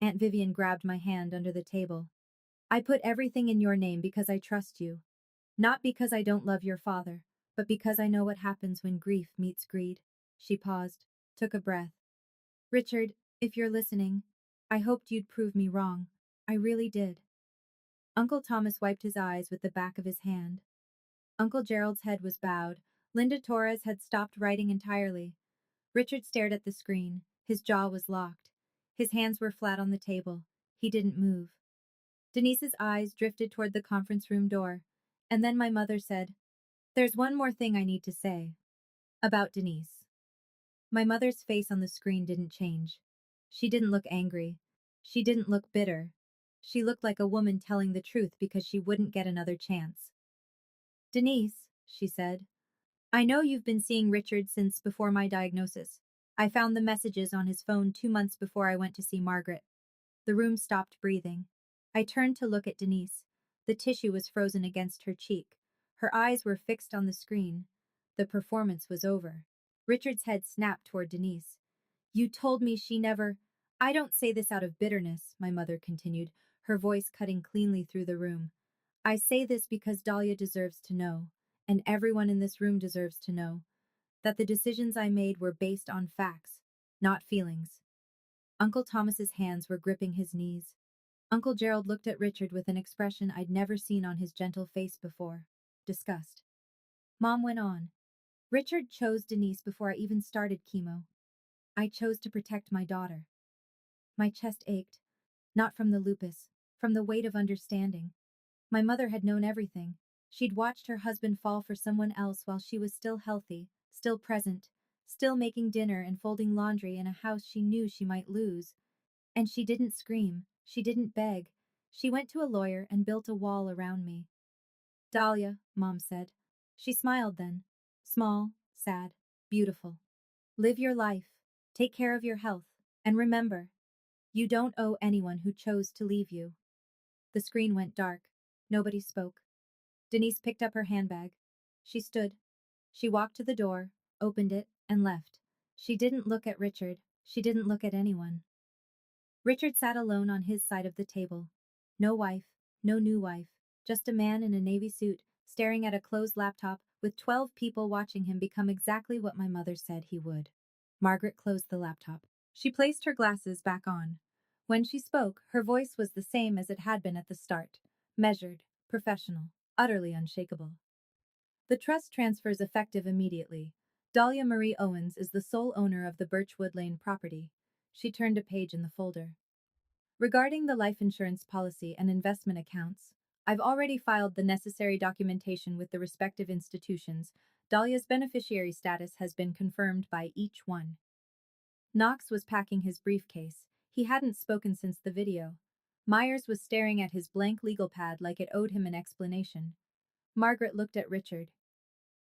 S1: Aunt Vivian grabbed my hand under the table. I put everything in your name because I trust you. Not because I don't love your father, but because I know what happens when grief meets greed. She paused, took a breath. Richard, if you're listening, I hoped you'd prove me wrong. I really did. Uncle Thomas wiped his eyes with the back of his hand. Uncle Gerald's head was bowed. Linda Torres had stopped writing entirely. Richard stared at the screen. His jaw was locked. His hands were flat on the table. He didn't move. Denise's eyes drifted toward the conference room door. And then my mother said, "There's one more thing I need to say. About Denise." My mother's face on the screen didn't change. She didn't look angry. She didn't look bitter. She looked like a woman telling the truth because she wouldn't get another chance. "Denise," she said, "I know you've been seeing Richard since before my diagnosis. I found the messages on his phone 2 months before I went to see Margaret." The room stopped breathing. I turned to look at Denise. The tissue was frozen against her cheek. Her eyes were fixed on the screen. The performance was over. Richard's head snapped toward Denise. "You told me she never—" "I don't say this out of bitterness," my mother continued, her voice cutting cleanly through the room. "I say this because Dahlia deserves to know, and everyone in this room deserves to know, that the decisions I made were based on facts, not feelings." Uncle Thomas's hands were gripping his knees. Uncle Gerald looked at Richard with an expression I'd never seen on his gentle face before. Disgust. Mom went on. "Richard chose Denise before I even started chemo. I chose to protect my daughter." My chest ached, not from the lupus, from the weight of understanding. My mother had known everything. She'd watched her husband fall for someone else while she was still healthy, still present, still making dinner and folding laundry in a house she knew she might lose. And she didn't scream, she didn't beg. She went to a lawyer and built a wall around me. "Dahlia," Mom said. She smiled then. Small, sad, beautiful. "Live your life, take care of your health, and remember, you don't owe anyone who chose to leave you." The screen went dark. Nobody spoke. Denise picked up her handbag. She stood. She walked to the door, opened it, and left. She didn't look at Richard. She didn't look at anyone. Richard sat alone on his side of the table. No wife, no new wife, just a man in a navy suit, staring at a closed laptop with 12 people watching him become exactly what my mother said he would. Margaret closed the laptop. She placed her glasses back on. When she spoke, her voice was the same as it had been at the start. Measured, professional, utterly unshakable. "The trust transfers effective immediately. Dahlia Marie Owens is the sole owner of the Birchwood Lane property." She turned a page in the folder. "Regarding the life insurance policy and investment accounts, I've already filed the necessary documentation with the respective institutions. Dahlia's beneficiary status has been confirmed by each one." Knox was packing his briefcase. He hadn't spoken since the video. Myers was staring at his blank legal pad like it owed him an explanation. Margaret looked at Richard.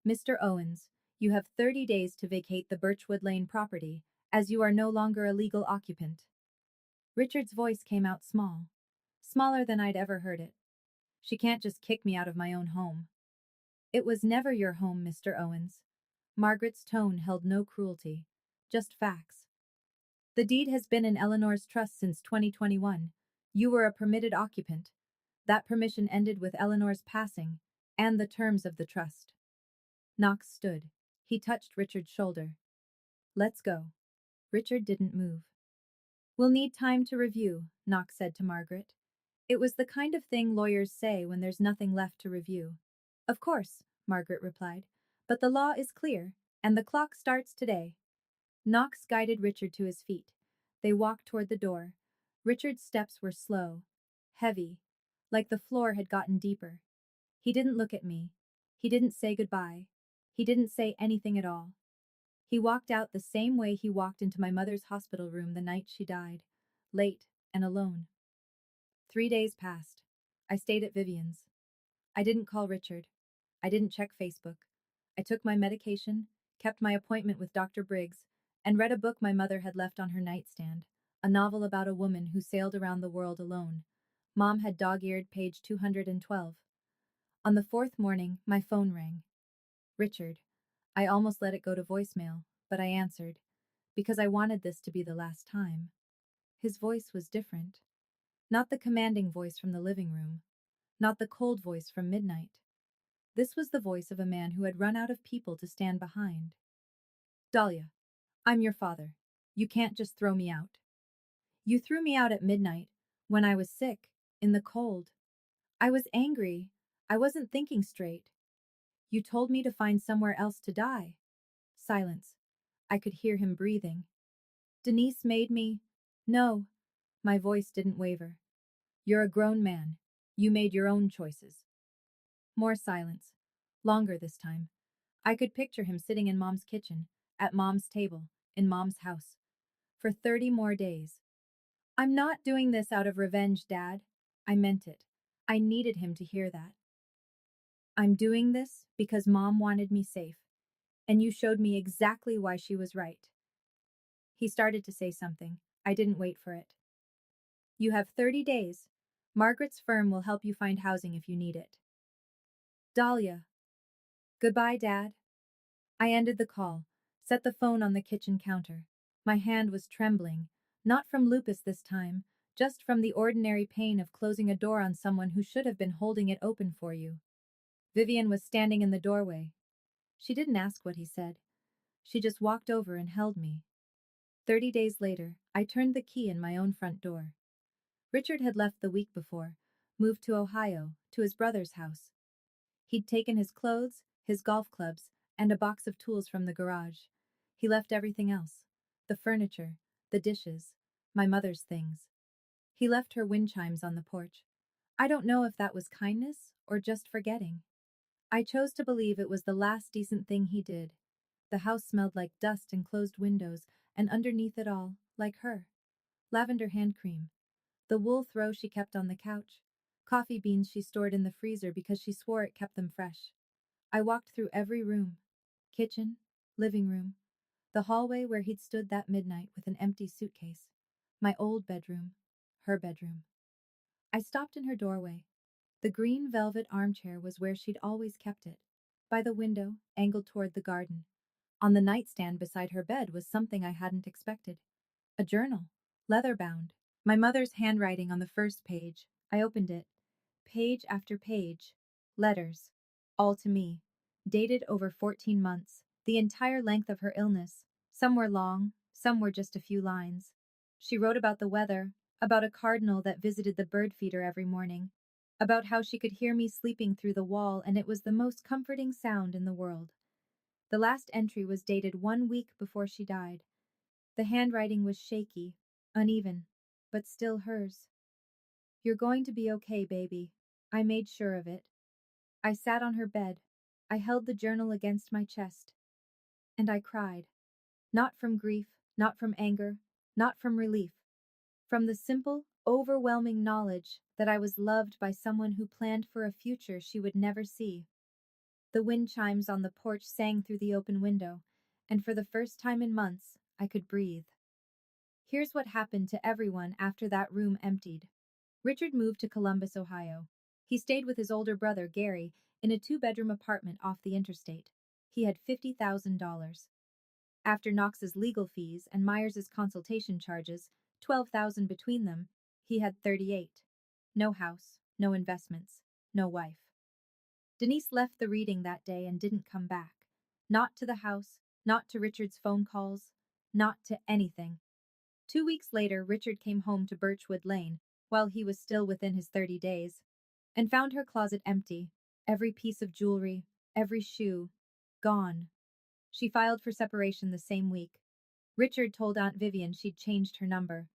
S1: "Mr. Owens, you have 30 days to vacate the Birchwood Lane property, as you are no longer a legal occupant." Richard's voice came out small. Smaller than I'd ever heard it. "She can't just kick me out of my own home." "It was never your home, Mr. Owens." Margaret's tone held no cruelty, just facts. "The deed has been in Eleanor's trust since 2021. You were a permitted occupant. That permission ended with Eleanor's passing, and the terms of the trust." Knox stood. He touched Richard's shoulder. "Let's go." Richard didn't move. "We'll need time to review," Knox said to Margaret. It was the kind of thing lawyers say when there's nothing left to review. "Of course," Margaret replied. "But the law is clear, and the clock starts today." Knox guided Richard to his feet. They walked toward the door. Richard's steps were slow, heavy, like the floor had gotten deeper. He didn't look at me. He didn't say goodbye. He didn't say anything at all. He walked out the same way he walked into my mother's hospital room the night she died, late and alone. 3 days passed. I stayed at Vivian's. I didn't call Richard. I didn't check Facebook. I took my medication, kept my appointment with Dr. Briggs, and read a book my mother had left on her nightstand, a novel about a woman who sailed around the world alone. Mom had dog-eared page 212. On the fourth morning, my phone rang. Richard. I almost let it go to voicemail, but I answered, because I wanted this to be the last time. His voice was different. Not the commanding voice from the living room. Not the cold voice from midnight. This was the voice of a man who had run out of people to stand behind. Dahlia, I'm your father. You can't just throw me out. You threw me out at midnight, when I was sick, in the cold. I was angry. I wasn't thinking straight. You told me to find somewhere else to die. Silence. I could hear him breathing. Denise made me. No. My voice didn't waver. You're a grown man. You made your own choices. More silence. Longer this time. I could picture him sitting in Mom's kitchen, at Mom's table, in Mom's house. For 30 more days. I'm not doing this out of revenge, Dad. I meant it. I needed him to hear that. I'm doing this because Mom wanted me safe, and you showed me exactly why she was right. He started to say something. I didn't wait for it. You have 30 days. Margaret's firm will help you find housing if you need it. Dahlia. Goodbye, Dad. I ended the call, set the phone on the kitchen counter. My hand was trembling, not from lupus this time, just from the ordinary pain of closing a door on someone who should have been holding it open for you. Vivian was standing in the doorway. She didn't ask what he said. She just walked over and held me. 30 days later, I turned the key in my own front door. Richard had left the week before, moved to Ohio, to his brother's house. He'd taken his clothes, his golf clubs, and a box of tools from the garage. He left everything else. The furniture, the dishes, my mother's things. He left her wind chimes on the porch. I don't know if that was kindness or just forgetting. I chose to believe it was the last decent thing he did. The house smelled like dust and closed windows, and underneath it all, like her. Lavender hand cream. The wool throw she kept on the couch. Coffee beans she stored in the freezer because she swore it kept them fresh. I walked through every room. Kitchen, living room, the hallway where he'd stood that midnight with an empty suitcase. My old bedroom, her bedroom. I stopped in her doorway. The green velvet armchair was where she'd always kept it, by the window, angled toward the garden. On the nightstand beside her bed was something I hadn't expected. A journal, leather-bound. My mother's handwriting on the first page. I opened it. Page after page. Letters. All to me. Dated over 14 months. The entire length of her illness. Some were long, some were just a few lines. She wrote about the weather, about a cardinal that visited the bird feeder every morning, about how she could hear me sleeping through the wall and it was the most comforting sound in the world. The last entry was dated 1 week before she died. The handwriting was shaky, uneven, but still hers. You're going to be okay, baby. I made sure of it. I sat on her bed. I held the journal against my chest. And I cried. Not from grief, not from anger, not from relief. From the simple, overwhelming knowledge that I was loved by someone who planned for a future she would never see. The wind chimes on the porch sang through the open window, and for the first time in months, I could breathe. Here's what happened to everyone after that room emptied. Richard moved to Columbus, Ohio. He stayed with his older brother, Gary, in a 2-bedroom apartment off the interstate. He had $50,000. After Knox's legal fees and Myers's consultation charges, $12,000 between them, he had 38. No house, no investments, no wife. Denise left the reading that day and didn't come back. Not to the house, not to Richard's phone calls, not to anything. 2 weeks later, Richard came home to Birchwood Lane, while he was still within his 30 days, and found her closet empty, every piece of jewelry, every shoe, gone. She filed for separation the same week. Richard told Aunt Vivian she'd changed her number.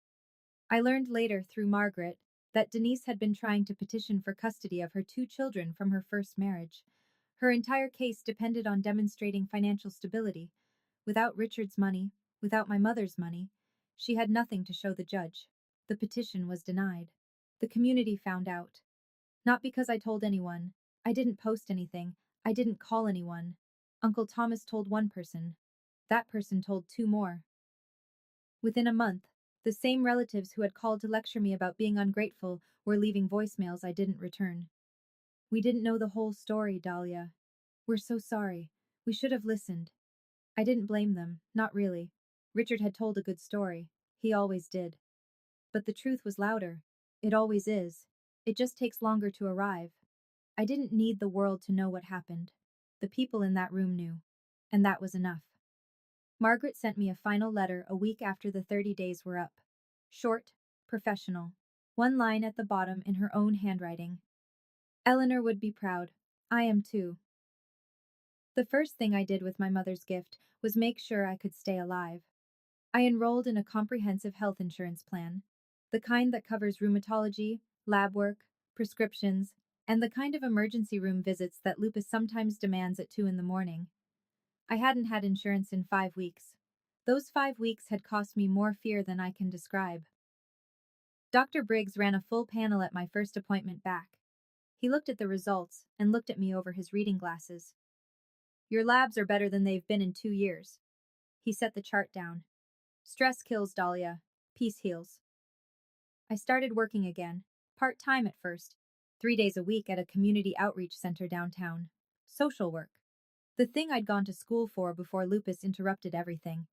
S1: I learned later, through Margaret, that Denise had been trying to petition for custody of her 2 children from her first marriage. Her entire case depended on demonstrating financial stability. Without Richard's money, without my mother's money, she had nothing to show the judge. The petition was denied. The community found out. Not because I told anyone. I didn't post anything. I didn't call anyone. Uncle Thomas told one person. That person told two more. Within a month, the same relatives who had called to lecture me about being ungrateful were leaving voicemails I didn't return. We didn't know the whole story, Dahlia. We're so sorry. We should have listened. I didn't blame them, not really. Richard had told a good story. He always did. But the truth was louder. It always is. It just takes longer to arrive. I didn't need the world to know what happened. The people in that room knew. And that was enough. Margaret sent me a final letter a week after the 30 days were up. Short, professional. One line at the bottom in her own handwriting. Eleanor would be proud. I am too. The first thing I did with my mother's gift was make sure I could stay alive. I enrolled in a comprehensive health insurance plan, the kind that covers rheumatology, lab work, prescriptions, and the kind of emergency room visits that lupus sometimes demands at 2 in the morning. I hadn't had insurance in 5 weeks. Those 5 weeks had cost me more fear than I can describe. Dr. Briggs ran a full panel at my first appointment back. He looked at the results and looked at me over his reading glasses. Your labs are better than they've been in 2 years. He set the chart down. Stress kills, Dahlia. Peace heals. I started working again, part-time at first, 3 days a week at a community outreach center downtown. Social work. The thing I'd gone to school for before lupus interrupted everything.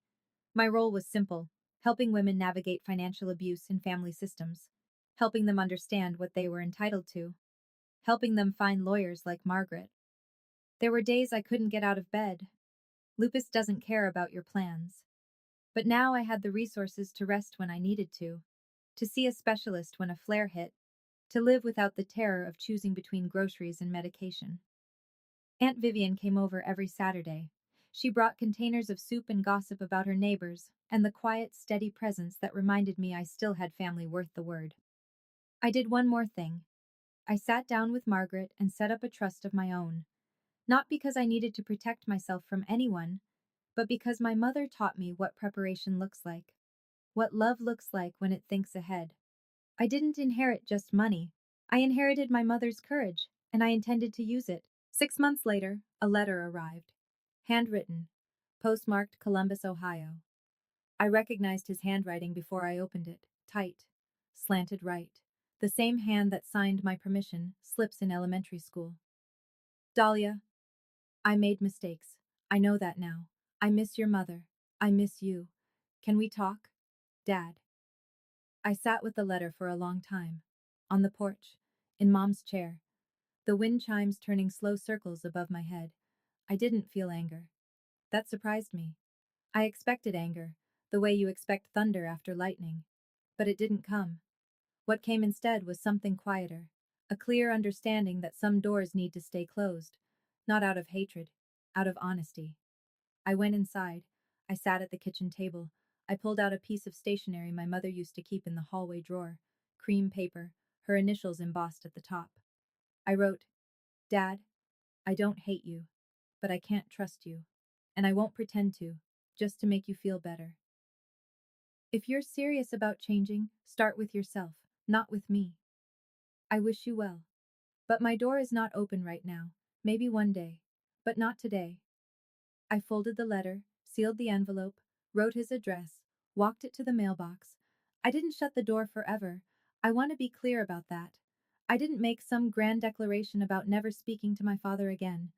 S1: My role was simple, helping women navigate financial abuse in family systems, helping them understand what they were entitled to, helping them find lawyers like Margaret. There were days I couldn't get out of bed. Lupus doesn't care about your plans. But now I had the resources to rest when I needed to see a specialist when a flare hit, to live without the terror of choosing between groceries and medication. Aunt Vivian came over every Saturday. She brought containers of soup and gossip about her neighbors, and the quiet, steady presence that reminded me I still had family worth the word. I did one more thing. I sat down with Margaret and set up a trust of my own. Not because I needed to protect myself from anyone, but because my mother taught me what preparation looks like. What love looks like when it thinks ahead. I didn't inherit just money. I inherited my mother's courage, and I intended to use it. 6 months later, a letter arrived. Handwritten. Postmarked Columbus, Ohio. I recognized his handwriting before I opened it. Tight. Slanted right. The same hand that signed my permission slips in elementary school. Dahlia, I made mistakes. I know that now. I miss your mother. I miss you. Can we talk? Dad. I sat with the letter for a long time. On the porch. In Mom's chair. The wind chimes turning slow circles above my head. I didn't feel anger. That surprised me. I expected anger, the way you expect thunder after lightning. But it didn't come. What came instead was something quieter. A clear understanding that some doors need to stay closed. Not out of hatred. Out of honesty. I went inside. I sat at the kitchen table. I pulled out a piece of stationery my mother used to keep in the hallway drawer. Cream paper, her initials embossed at the top. I wrote, Dad, I don't hate you, but I can't trust you. And I won't pretend to, just to make you feel better. If you're serious about changing, start with yourself, not with me. I wish you well. But my door is not open right now. Maybe one day. But not today. I folded the letter, sealed the envelope, wrote his address, walked it to the mailbox. I didn't shut the door forever. I want to be clear about that. I didn't make some grand declaration about never speaking to my father again.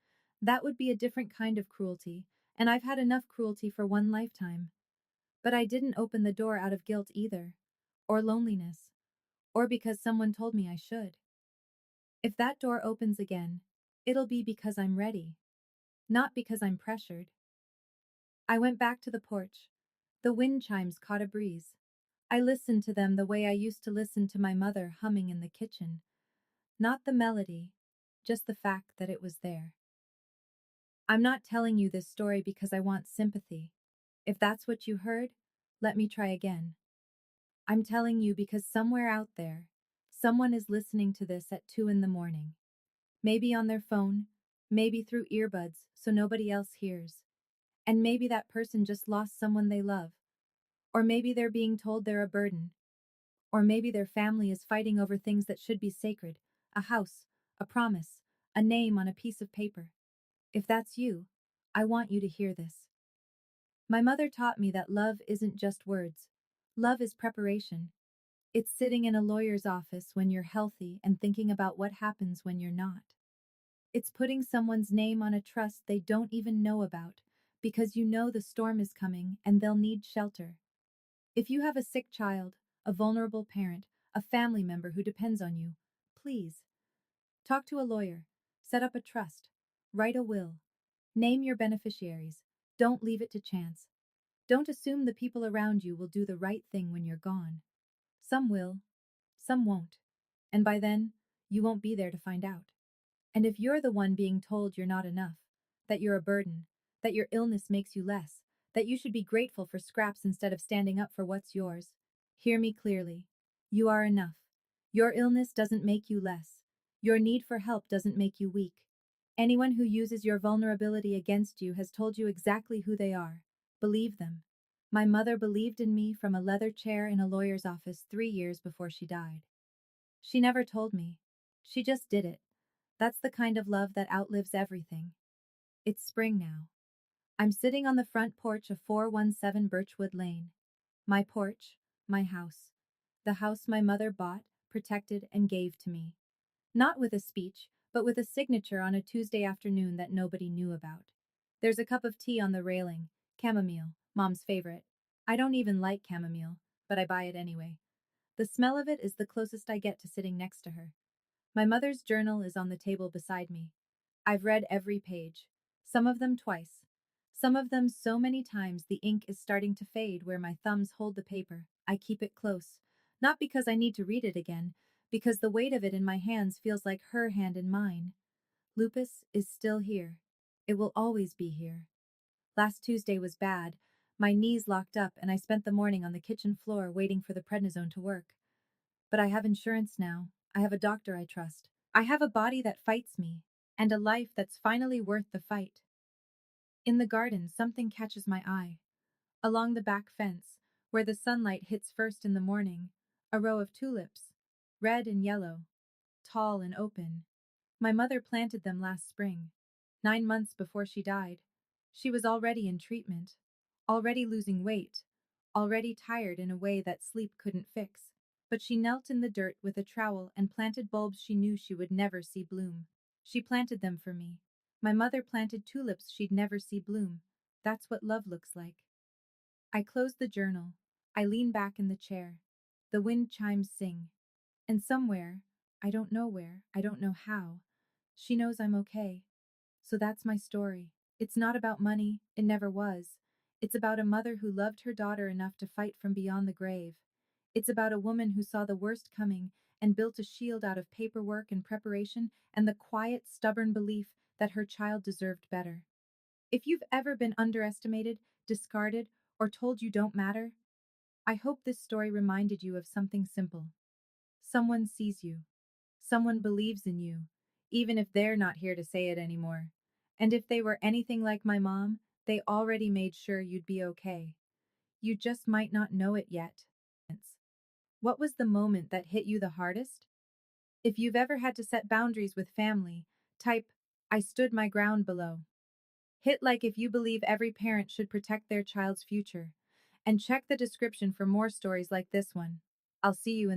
S1: That would be a different kind of cruelty, and I've had enough cruelty for one lifetime. But I didn't open the door out of guilt either, or loneliness, or because someone told me I should. If that door opens again, it'll be because I'm ready, not because I'm pressured. I went back to the porch. The wind chimes caught a breeze. I listened to them the way I used to listen to my mother humming in the kitchen. Not the melody, just the fact that it was there. I'm not telling you this story because I want sympathy. If that's what you heard, let me try again. I'm telling you because somewhere out there, someone is listening to this at 2 in the morning. Maybe on their phone, maybe through earbuds so nobody else hears. And maybe that person just lost someone they love. Or maybe they're being told they're a burden. Or maybe their family is fighting over things that should be sacred, a house, a promise, a name on a piece of paper. If that's you, I want you to hear this. My mother taught me that love isn't just words. Love is preparation. It's sitting in a lawyer's office when you're healthy and thinking about what happens when you're not. It's putting someone's name on a trust they don't even know about because you know the storm is coming and they'll need shelter. If you have a sick child, a vulnerable parent, a family member who depends on you, please talk to a lawyer, set up a trust, write a will, name your beneficiaries. Don't leave it to chance. Don't assume the people around you will do the right thing when you're gone. Some will, some won't. And by then, you won't be there to find out. And if you're the one being told you're not enough, that you're a burden, that your illness makes you less, that you should be grateful for scraps instead of standing up for what's yours, hear me clearly. You are enough. Your illness doesn't make you less. Your need for help doesn't make you weak. Anyone who uses your vulnerability against you has told you exactly who they are. Believe them. My mother believed in me from a leather chair in a lawyer's office 3 years before she died. She never told me. She just did it. That's the kind of love that outlives everything. It's spring now. I'm sitting on the front porch of 417 Birchwood Lane. My porch, my house. The house my mother bought, protected, and gave to me. Not with a speech, but with a signature on a Tuesday afternoon that nobody knew about. There's a cup of tea on the railing, chamomile, Mom's favorite. I don't even like chamomile, but I buy it anyway. The smell of it is the closest I get to sitting next to her. My mother's journal is on the table beside me. I've read every page, some of them twice. Some of them so many times the ink is starting to fade where my thumbs hold the paper. I keep it close. Not because I need to read it again, because the weight of it in my hands feels like her hand in mine. Lupus is still here. It will always be here. Last Tuesday was bad. My knees locked up and I spent the morning on the kitchen floor waiting for the prednisone to work. But I have insurance now. I have a doctor I trust. I have a body that fights me, and a life that's finally worth the fight. In the garden, something catches my eye. Along the back fence, where the sunlight hits first in the morning, a row of tulips, red and yellow, tall and open. My mother planted them last spring, 9 months before she died. She was already in treatment, already losing weight, already tired in a way that sleep couldn't fix. But she knelt in the dirt with a trowel and planted bulbs she knew she would never see bloom. She planted them for me. My mother planted tulips she'd never see bloom. That's what love looks like. I close the journal. I lean back in the chair. The wind chimes sing. And somewhere, I don't know where, I don't know how, she knows I'm okay. So that's my story. It's not about money, it never was. It's about a mother who loved her daughter enough to fight from beyond the grave. It's about a woman who saw the worst coming and built a shield out of paperwork and preparation and the quiet, stubborn belief that her child deserved better. If you've ever been underestimated, discarded, or told you don't matter, I hope this story reminded you of something simple. Someone sees you. Someone believes in you, even if they're not here to say it anymore. And if they were anything like my mom, they already made sure you'd be okay. You just might not know it yet. What was the moment that hit you the hardest? If you've ever had to set boundaries with family, type, I stood my ground below. Hit like if you believe every parent should protect their child's future. And check the description for more stories like this one. I'll see you in